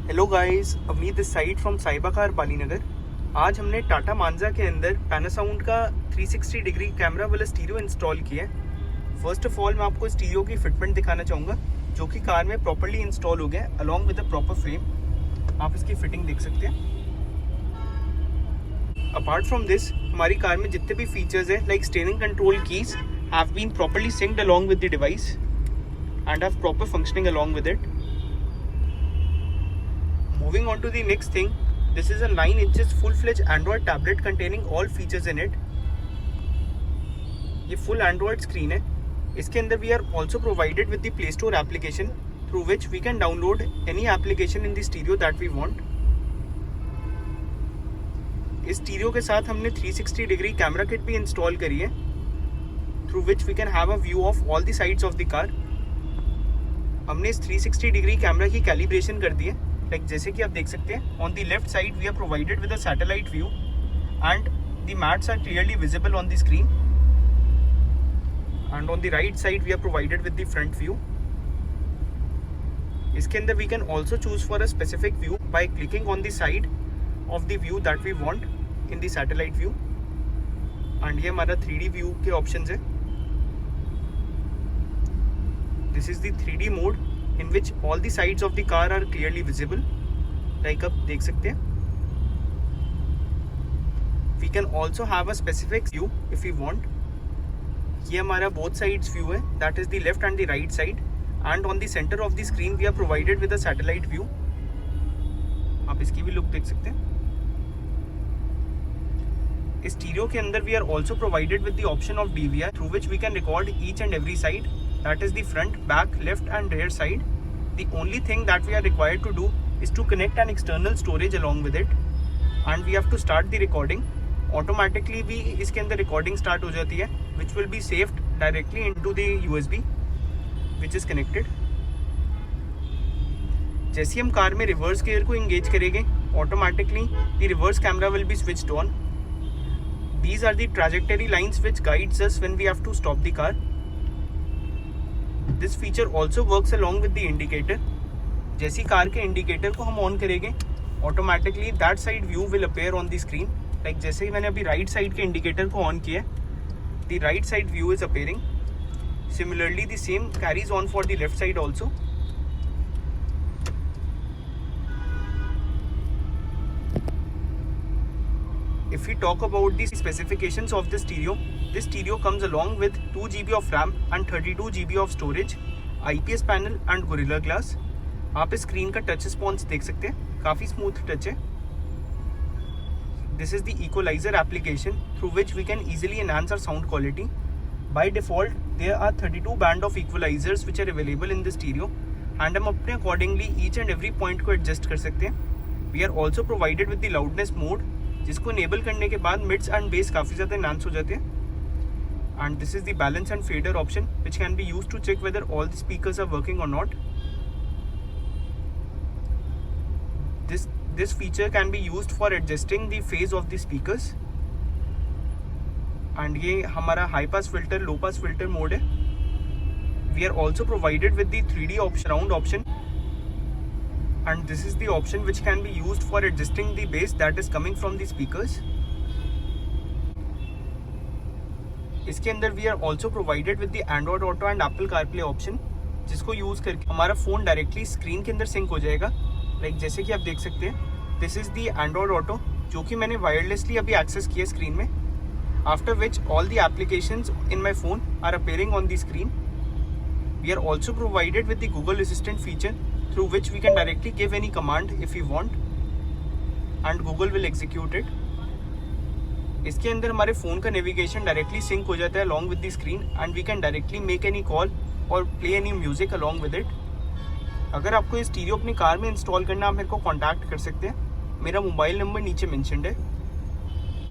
Hello guys, Amid this side from Cyber car Balinagar. आज हमने Tata Manza के अंदर पैनासाउंड का 360 डिग्री कैमरा वाला स्टीरियो इंस्टॉल किया है। फर्स्ट ऑफ ऑल मैं आपको स्टीरियो की फिटमेंट दिखाना चाहूँगा जो कि कार में प्रॉपर्ली इंस्टॉल हो गया है along with the proper frame. आप इसकी फिटिंग देख सकते हैं। अपार्ट फ्रॉम दिस, हमारी कार में जितने भी फीचर्स है like steering control keys have been properly synced along with the device and have proper functioning along with it. Moving on to the next thing, this is a 9 inches full-fledged Android tablet containing all features in it. ये full Android screen है। इसके अंदर we are also provided with the Play Store application through which we can download any application in the stereo that we want. इस stereo के साथ हमने 360 degree camera kit भी install करी है through which we can have a view of all the sides of the car. हमने इस 360 degree camera की कैलिब्रेशन कर दी है। लाइक जैसे कि आप देख सकते हैं, on the left side we are provided with a satellite view and the maps are clearly visible on the screen, and on the right side we are provided with the front view. इसके अंदर we can also choose for a specific view by clicking on the side of the view that we want in the satellite view. And ये हमारा 3D view के options है। This is the 3D mode in which all the sides of the car are clearly visible. Like आप देख सकते हैं। We can also have a specific view if we want. ये हमारा both sides view है, that is the left and the right side. And on the center of the screen we are provided with a satellite view. आप इसकी भी look देख सकते हैं। इस स्टीरियो के अंदर we are also provided with the option of DVR through which we can record each and every side. That is the front, back, left and rear side. The only thing that we are required to do is to connect an external storage along with it, and we have to start the recording. Automatically भी इसके अंदर recording start हो जाती है, which will be saved directly into the USB which is connected. जैसे ही हम car में reverse gear को engage करेंगे, automatically the reverse camera will be switched on. These are the trajectory lines which guides us when we have to stop the car. This feature also works along with the indicator. जैसी car के indicator को हम on करेंगे, automatically that side view will appear on the screen. Like जैसे ही मैंने अभी right side के indicator को ऑन किया, the right side view is appearing. Similarly the same carries on for the left side also. If we talk about the specifications of the stereo, this stereo comes along with 2 GB of RAM and 32 GB of storage, IPS panel and Gorilla Glass. आप इस screen का touch response देख सकते हैं, काफ़ी smooth touch है। This is the equalizer application through which we can easily enhance our sound quality. By default, there are 32 band of equalizers which are available in the stereo, and हम अपने accordingly each and every point को adjust कर सकते हैं। We are also provided with the loudness mode, जिसको enable करने के बाद मिड्स एंड बेस काफ़ी ज़्यादा एनहांस हो जाते हैं। And this is the balance and fader option which can be use to check whether all the speakers are working और not. This feature can be used for adjusting the phase of the speakers. And ये हमारा high pass filter, low pass filter mode है। We are also provided with the 3D option, round option, and this is the option which can be used for adjusting the bass that is coming from the speakers. इसके अंदर we are also provided with the Android Auto and Apple CarPlay option, जिसको use करके हमारा phone directly screen के अंदर sink हो जाएगा। Like जैसे कि आप देख सकते हैं, this is the Android Auto जो कि मैंने वायरलेसली अभी एक्सेस किया स्क्रीन में। After which all the applications in my phone are appearing on the screen. We are also provided with the Google Assistant feature through which we can directly give any command if we want and Google will execute it. इसके अंदर हमारे phone का navigation directly sink हो जाता है along with the screen and we can directly make any call or play any music along with it. अगर आपको ये स्टीरियो अपनी कार में इंस्टॉल करना, आप मेरे को कॉन्टैक्ट कर सकते हैं। मेरा मोबाइल नंबर नीचे मेंशन्ड है।